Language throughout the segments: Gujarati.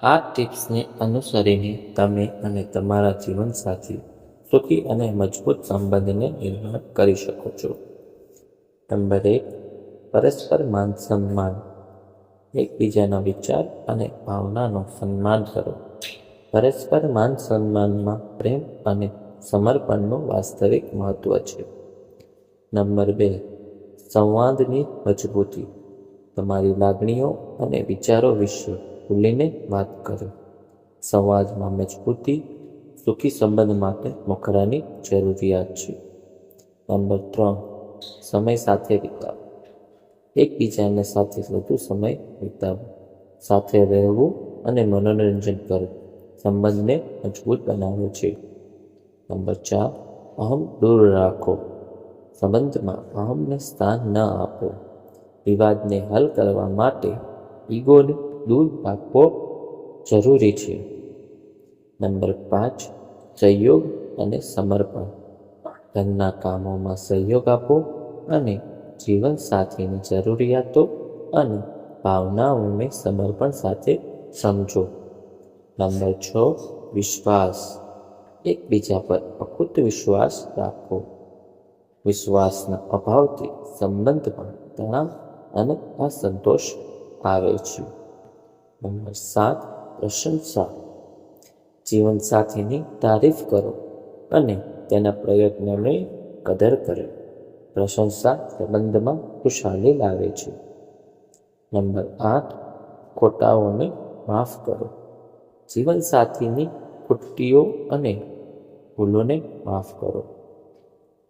આ ટિપ્સને અનુસરીને તમે અને તમારા જીવનસાથી સુખી અને મજબૂત સંબંધને નિર્માણ કરી શકો છો. નંબર 1, પરસ્પર માન સન્માન. એકબીજાના વિચાર અને ભાવનાનું સન્માન કરો. પરસ્પર માન સન્માનમાં પ્રેમ અને સમર્પણનું વાસ્તવિક મહત્વ છે. નંબર 2, સંવાદની મજબૂતી. તમારી લાગણીઓ અને વિચારો વિશે ખુલીને વાત કરો. સંવાદમાં મજબૂતી સુખી સંબંધ માટે મોખરાની જરૂરિયાત છે. નંબર 3, સમય સાથે વિતાવો. એકબીજાને સાથે વધુ સમય વિતાવો. સાથે રહેવું અને મનોરંજન કરવું સંબંધને મજબૂત બનાવે છે. નંબર 4, અહમ દૂર રાખો. સંબંધમાં અહમને સ્થાન ન આપો. વિવાદને હલ કરવા માટે ઈગોને દૂર રાખવો જરૂરી છે. નંબર 5, સહયોગ અને સમર્પણ. ઘરના કામોમાં સહયોગ આપો અને જીવનસાથીની જરૂરિયાતો અને ભાવનાઓને સમર્પણ સાથે સમજો. નંબર 6, વિશ્વાસ. એકબીજા પર અખૂટ વિશ્વાસ રાખો. વિશ્વાસના અભાવથી સંબંધમાં તણાવ અને અસંતોષ આવે છે. નંબર 7, પ્રશંસા. જીવનસાથીની તારીફ કરો અને તેના પ્રયત્નોની કદર કરો. પ્રશંસા સંબંધમાં ખુશહાલી લાવે છે. નંબર 8, ખોટાઓને માફ કરો. જીવનસાથીની ખોટીઓ અને ભૂલોને માફ કરો.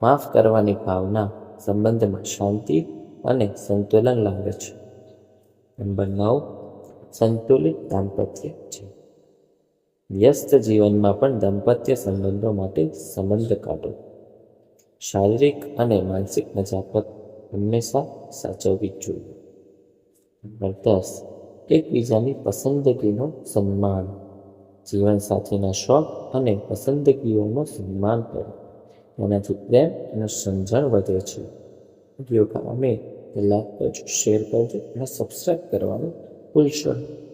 માફ કરવાની ભાવના સંબંધમાં શાંતિ અને સંતુલન લાવે છે. નંબર 9, સંતુલિત દાંપત્ય છે. વ્યસ્ત જીવનમાં પણ દાંપત્ય સંબંધો માટે સંબંધ કાઢો. શારીરિક અને માનસિક નજાકત હંમેશા સાચવવી જોઈએ. નંબર 10, એકબીજાની પસંદગીનું સન્માન. જીવનસાથીના શોખ અને પસંદગીઓનું સન્માન કરો. તેનાથી પ્રેમ અને સમજણ વધે છે. વિડીયો ગમે તો લાઈક કરજો, શેર કરજો અને સબસ્ક્રાઈબ કરવાનું ભૂલશો નહીં.